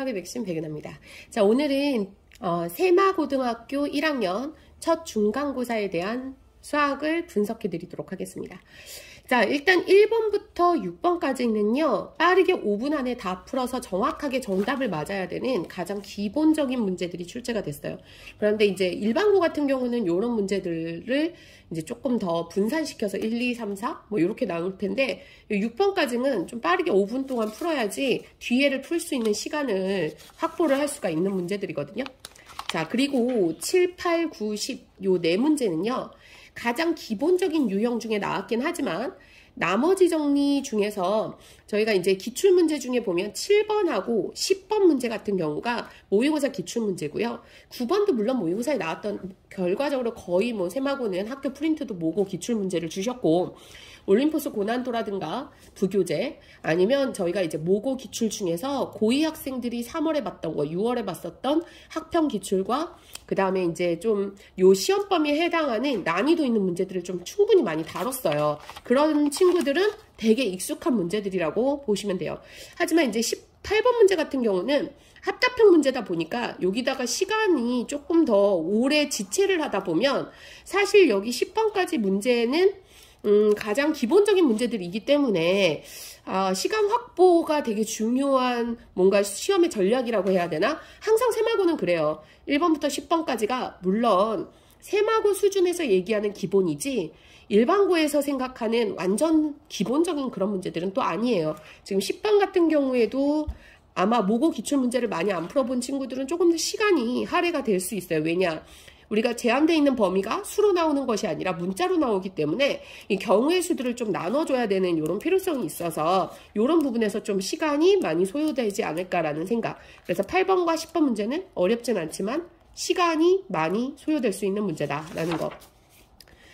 수학의 백신 백은하입니다. 자, 오늘은 세마고등학교 1학년 첫 중간고사에 대한 수학을 분석해 드리도록 하겠습니다. 자, 일단 1번부터 6번까지는요, 빠르게 5분 안에 다 풀어서 정확하게 정답을 맞아야 되는 가장 기본적인 문제들이 출제가 됐어요. 그런데 이제 일반고 같은 경우는 이런 문제들을 이제 조금 더 분산시켜서 1, 2, 3, 4 뭐 이렇게 나눌 텐데, 6번까지는 좀 빠르게 5분 동안 풀어야지 뒤에를 풀 수 있는 시간을 확보를 할 수가 있는 문제들이거든요. 자, 그리고 7, 8, 9, 10 요 네 문제는요, 가장 기본적인 유형 중에 나왔긴 하지만 나머지 정리 중에서 저희가 이제 기출문제 중에 보면 7번하고 10번 문제 같은 경우가 모의고사 기출문제고요. 9번도 물론 모의고사에 나왔던 결과적으로 거의 뭐 세마고는 학교 프린트도 모고 기출문제를 주셨고, 올림포스 고난도라든가 부교재 아니면 저희가 이제 모고 기출 중에서 고2 학생들이 3월에 봤던 거, 6월에 봤었던 학평 기출과 그 다음에 이제 좀 요 시험 범위에 해당하는 난이도 있는 문제들을 좀 충분히 많이 다뤘어요. 그런 친구들은 되게 익숙한 문제들이라고 보시면 돼요. 하지만 이제 18번 문제 같은 경우는 합답형 문제다 보니까 여기다가 시간이 조금 더 오래 지체를 하다 보면 사실 여기 10번까지 문제는 가장 기본적인 문제들이기 때문에 시간 확보가 되게 중요한 뭔가 시험의 전략이라고 해야 되나? 항상 세마고는 그래요. 1번부터 10번까지가 물론 세마고 수준에서 얘기하는 기본이지 일반고에서 생각하는 완전 기본적인 그런 문제들은 또 아니에요. 지금 10번 같은 경우에도 아마 모고 기출문제를 많이 안 풀어본 친구들은 조금 더 시간이 할애가 될 수 있어요. 왜냐? 우리가 제한되어 있는 범위가 수로 나오는 것이 아니라 문자로 나오기 때문에 이 경우의 수들을 좀 나눠줘야 되는 이런 필요성이 있어서 이런 부분에서 좀 시간이 많이 소요되지 않을까라는 생각. 그래서 8번과 10번 문제는 어렵진 않지만 시간이 많이 소요될 수 있는 문제다라는 거.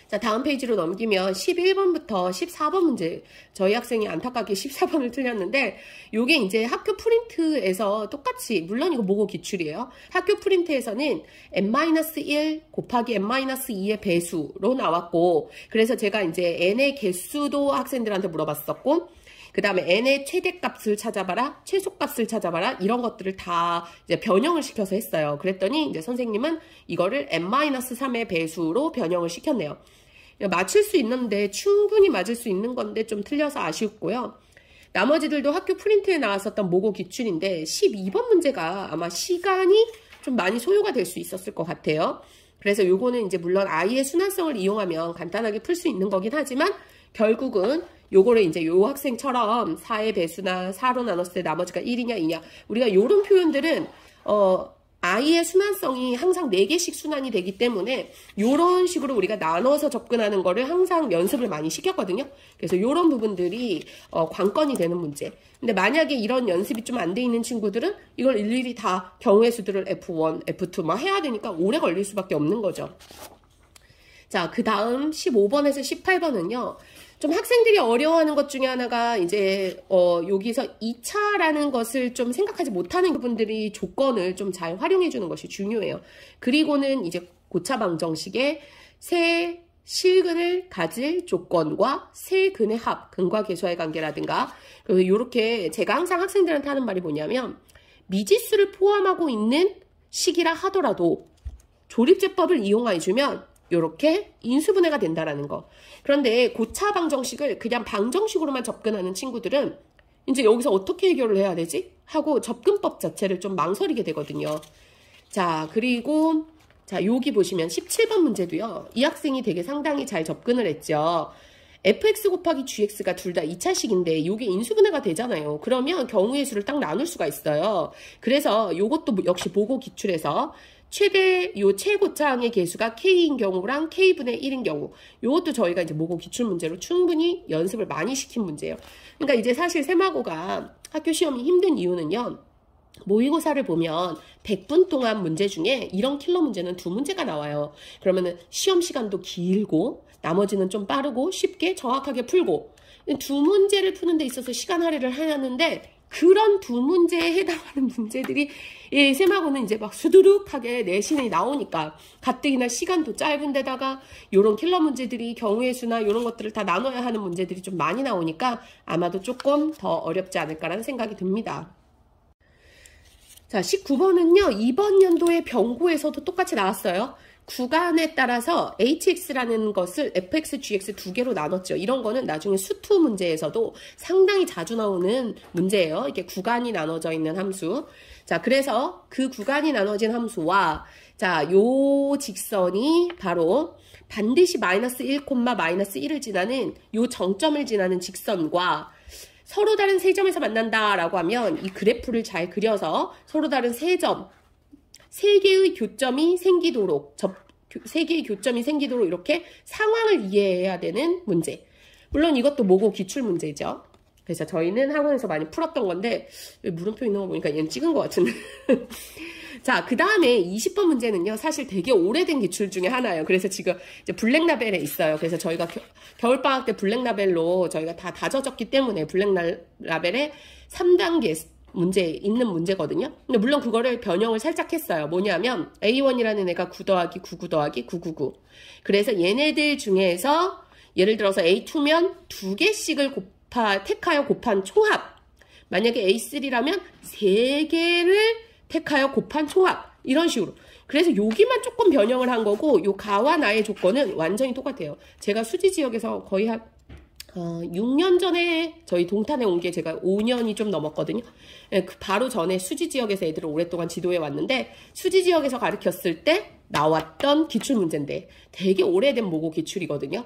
자, 다음 페이지로 넘기면 11번부터 14번 문제, 저희 학생이 안타깝게 14번을 틀렸는데 요게 이제 학교 프린트에서 똑같이, 물론 이거 모고 기출이에요. 학교 프린트에서는 n-1 곱하기 n-2의 배수로 나왔고, 그래서 제가 이제 n의 개수도 학생들한테 물어봤었고, 그 다음에 n의 최대값을 찾아봐라, 최소값을 찾아봐라, 이런 것들을 다 이제 변형을 시켜서 했어요. 그랬더니 이제 선생님은 이거를 n-3의 배수로 변형을 시켰네요. 맞출 수 있는데, 충분히 맞을 수 있는 건데 좀 틀려서 아쉽고요. 나머지들도 학교 프린트에 나왔었던 모고 기출인데 12번 문제가 아마 시간이 좀 많이 소요가 될 수 있었을 것 같아요. 그래서 요거는 이제 물론 아이의 순환성을 이용하면 간단하게 풀 수 있는 거긴 하지만 결국은 요거를 이제 요 학생처럼 4의 배수나 4로 나눴을 때 나머지가 1이냐 2냐, 우리가 요런 표현들은 아이의 순환성이 항상 4개씩 순환이 되기 때문에 요런 식으로 우리가 나눠서 접근하는 거를 항상 연습을 많이 시켰거든요. 그래서 요런 부분들이 관건이 되는 문제. 근데 만약에 이런 연습이 좀 안 돼 있는 친구들은 이걸 일일이 다 경우의 수들을 F1, F2 막 해야 되니까 오래 걸릴 수밖에 없는 거죠. 자, 그 다음 15번에서 18번은요. 좀 학생들이 어려워하는 것 중에 하나가 이제 여기서 2차라는 것을 좀 생각하지 못하는 부분들이 조건을 좀 잘 활용해 주는 것이 중요해요. 그리고는 이제 고차 방정식의 세 실근을 가질 조건과 세 근의 합, 근과 계수와의 관계라든가, 그리고 이렇게 제가 항상 학생들한테 하는 말이 뭐냐면 미지수를 포함하고 있는 식이라 하더라도 조립제법을 이용해 주면 요렇게 인수분해가 된다라는 거. 그런데 고차 방정식을 그냥 방정식으로만 접근하는 친구들은 이제 여기서 어떻게 해결을 해야 되지? 하고 접근법 자체를 좀 망설이게 되거든요. 자, 그리고 자, 여기 보시면 17번 문제도요. 이 학생이 되게 상당히 잘 접근을 했죠. fx 곱하기 gx가 둘 다 2차식인데 이게 인수분해가 되잖아요. 그러면 경우의 수를 딱 나눌 수가 있어요. 그래서 이것도 역시 모고 기출에서 최고차항의 개수가 k인 경우랑 k분의 1인 경우, 이것도 저희가 이제 모고 기출 문제로 충분히 연습을 많이 시킨 문제예요. 그러니까 이제 사실 세마고가 학교 시험이 힘든 이유는요, 모의고사를 보면 100분 동안 문제 중에 이런 킬러 문제는 2문제가 나와요. 그러면은 시험 시간도 길고 나머지는 좀 빠르고 쉽게 정확하게 풀고, 2문제를 푸는 데 있어서 시간 할애를 하는데 그런 2문제에 해당하는 문제들이 세마고는 이제 막 수두룩하게 내신이 나오니까 가뜩이나 시간도 짧은 데다가 요런 킬러 문제들이 경우의 수나 요런 것들을 다 나눠야 하는 문제들이 좀 많이 나오니까 아마도 조금 더 어렵지 않을까라는 생각이 듭니다. 자, 19번은요, 이번 연도의 병고에서도 똑같이 나왔어요. 구간에 따라서 hx라는 것을 fx, gx 두 개로 나눴죠. 이런 거는 나중에 수투 문제에서도 상당히 자주 나오는 문제예요. 이렇게 구간이 나눠져 있는 함수. 자, 그래서 그 구간이 나눠진 함수와 자, 요 직선이 바로 반드시 마이너스 1, 마이너스 1을 지나는 요 정점을 지나는 직선과 서로 다른 세 점에서 만난다라고 하면 이 그래프를 잘 그려서 서로 다른 세 점, 세 개의 교점이 생기도록 이렇게 상황을 이해해야 되는 문제. 물론 이것도 모고 기출 문제죠. 그래서 저희는 학원에서 많이 풀었던 건데 왜 물음표 있는 거 보니까 얘는 찍은 것 같은데. 자, 그 다음에 20번 문제는요, 사실 되게 오래된 기출 중에 하나예요. 그래서 지금 이제 블랙라벨에 있어요. 그래서 저희가 겨울방학 때 블랙라벨로 저희가 다 다져졌기 때문에 블랙라벨에 3단계 문제 있는 문제거든요. 근데 물론 그거를 변형을 살짝 했어요. 뭐냐면 A1이라는 애가 9 더하기 9 더하기 999. 그래서 얘네들 중에서 예를 들어서 A2면 두 개씩을 택하여 곱한 초합. 만약에 A3라면 세 개를 택하여 곱한 총합. 이런 식으로. 그래서 여기만 조금 변형을 한 거고 요 가와 나의 조건은 완전히 똑같아요. 제가 수지 지역에서 거의 한 6년 전에 저희 동탄에 온 게 제가 5년이 좀 넘었거든요. 그 바로 전에 수지 지역에서 애들을 오랫동안 지도해 왔는데 수지 지역에서 가르쳤을 때 나왔던 기출 문제인데 되게 오래된 모고 기출이거든요.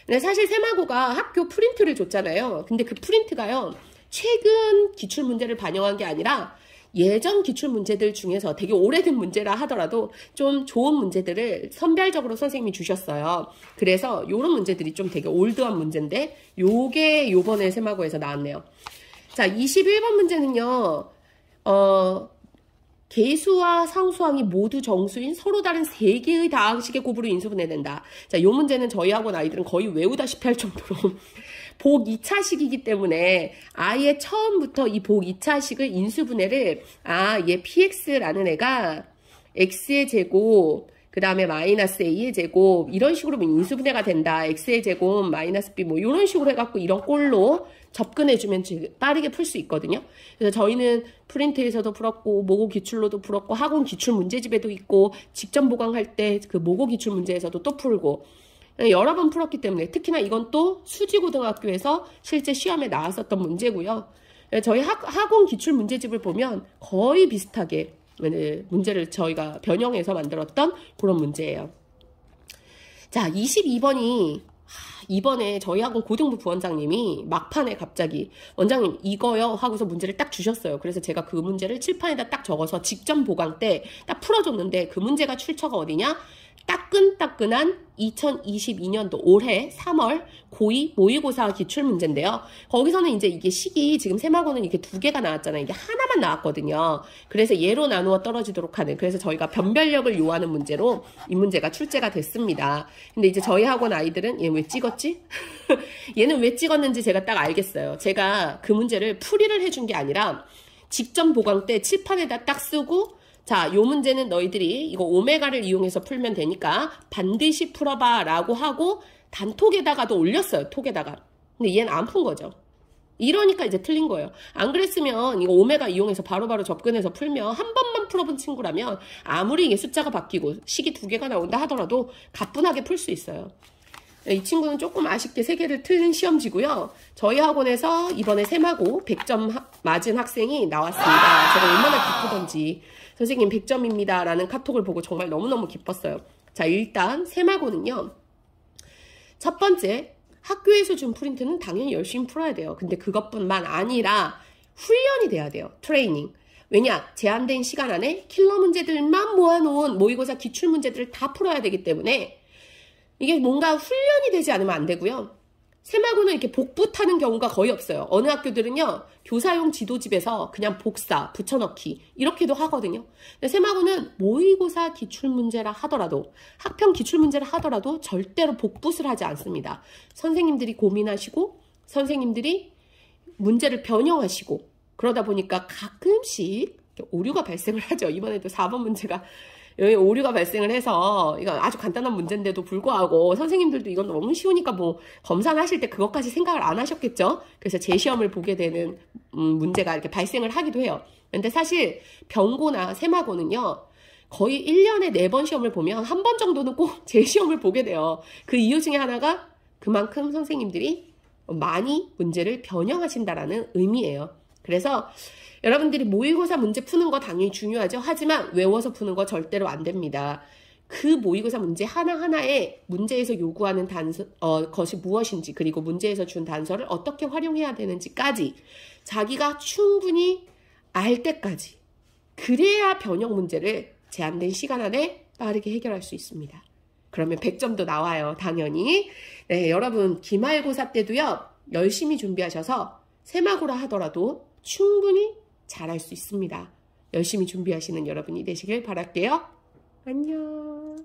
근데 사실 세마고가 학교 프린트를 줬잖아요. 근데 그 프린트가요, 최근 기출 문제를 반영한 게 아니라 예전 기출 문제들 중에서 되게 오래된 문제라 하더라도 좀 좋은 문제들을 선별적으로 선생님이 주셨어요. 그래서 요런 문제들이 좀 되게 올드한 문제인데 요게 요번에 세마고에서 나왔네요. 자, 21번 문제는요. 개수와 상수항이 모두 정수인 서로 다른 세 개의 다항식의 곱으로 인수분해된다. 자, 요 문제는 저희 학원 아이들은 거의 외우다시피 할 정도로 복 2차식이기 때문에 아예 처음부터 이 복 2차식을 인수분해를 얘 px라는 애가 x의 제곱 그 다음에 마이너스 a의 제곱 이런 식으로 인수분해가 된다. x의 제곱 마이너스 b 뭐 이런 식으로 해갖고 이런 꼴로 접근해주면 빠르게 풀 수 있거든요. 그래서 저희는 프린트에서도 풀었고 모고 기출로도 풀었고 학원 기출 문제집에도 있고 직전 보강할 때 그 모고 기출 문제에서도 또 풀고 여러 번 풀었기 때문에 특히나 이건 또 수지고등학교에서 실제 시험에 나왔었던 문제고요. 저희 학원 기출 문제집을 보면 거의 비슷하게 문제를 저희가 변형해서 만들었던 그런 문제예요. 자, 22번이 이번에 저희 학원 고등부 부원장님이 막판에 갑자기 원장님 이거요 하고서 문제를 딱 주셨어요. 그래서 제가 그 문제를 칠판에다 딱 적어서 직전 보강 때 딱 풀어줬는데 그 문제가 출처가 어디냐? 따끈따끈한 2022년도 올해 3월 고2 모의고사 기출문제인데요. 거기서는 이제 이게 식이 지금 세마고는 이렇게 두 개가 나왔잖아요. 이게 하나만 나왔거든요. 그래서 얘로 나누어 떨어지도록 하는, 그래서 저희가 변별력을 요하는 문제로 이 문제가 출제가 됐습니다. 근데 이제 저희 학원 아이들은 얘 왜 찍었지? 얘는 왜 찍었는지 제가 딱 알겠어요. 제가 그 문제를 풀이를 해준 게 아니라 직전 보강 때 칠판에다 딱 쓰고 자, 요 문제는 너희들이 이거 오메가를 이용해서 풀면 되니까 반드시 풀어봐 라고 하고 단톡에다가도 올렸어요. 톡에다가. 근데 얘는 안 푼 거죠. 이러니까 이제 틀린 거예요. 안 그랬으면 이거 오메가 이용해서 바로바로 접근해서 풀면 한 번만 풀어본 친구라면 아무리 이게 숫자가 바뀌고 식이 두 개가 나온다 하더라도 가뿐하게 풀 수 있어요. 이 친구는 조금 아쉽게 3개를 틀린 시험지고요. 저희 학원에서 이번에 세마고 100점 맞은 학생이 나왔습니다. 제가 얼마나 기쁘던지. 선생님 100점입니다 라는 카톡을 보고 정말 너무너무 기뻤어요. 자, 일단 세마고는요. 첫 번째, 학교에서 준 프린트는 당연히 열심히 풀어야 돼요. 근데 그것뿐만 아니라 훈련이 돼야 돼요. 트레이닝. 왜냐? 제한된 시간 안에 킬러 문제들만 모아놓은 모의고사 기출문제들을 다 풀어야 되기 때문에 이게 뭔가 훈련이 되지 않으면 안 되고요. 세마고는 이렇게 복부 타는 경우가 거의 없어요. 어느 학교들은요, 교사용 지도집에서 그냥 복사, 붙여넣기, 이렇게도 하거든요. 근데 세마고는 모의고사 기출문제라 하더라도, 학평 기출문제라 하더라도 절대로 복붙을 하지 않습니다. 선생님들이 고민하시고, 선생님들이 문제를 변형하시고, 그러다 보니까 가끔씩 오류가 발생을 하죠. 이번에도 4번 문제가 여기 오류가 발생을 해서 이거 아주 간단한 문제인데도 불구하고 선생님들도 이건 너무 쉬우니까 뭐 검사를 하실 때 그것까지 생각을 안 하셨겠죠. 그래서 제 시험을 보게 되는 문제가 이렇게 발생을 하기도 해요. 근데 사실 병고나 세마고는요, 거의 1년에 4번 시험을 보면 한 번 정도는 꼭 재시험을 보게 돼요. 그 이유 중에 하나가 그만큼 선생님들이 많이 문제를 변형하신다라는 의미예요. 그래서 여러분들이 모의고사 문제 푸는 거 당연히 중요하죠. 하지만 외워서 푸는 거 절대로 안 됩니다. 그 모의고사 문제 하나하나에 문제에서 요구하는 것이 무엇인지, 그리고 문제에서 준 단서를 어떻게 활용해야 되는지까지 자기가 충분히 알 때까지, 그래야 변형 문제를 제한된 시간 안에 빠르게 해결할 수 있습니다. 그러면 100점도 나와요, 당연히. 네, 여러분 기말고사 때도요, 열심히 준비하셔서 세마고라 하더라도 충분히 잘할 수 있습니다. 열심히 준비하시는 여러분이 되시길 바랄게요. 안녕.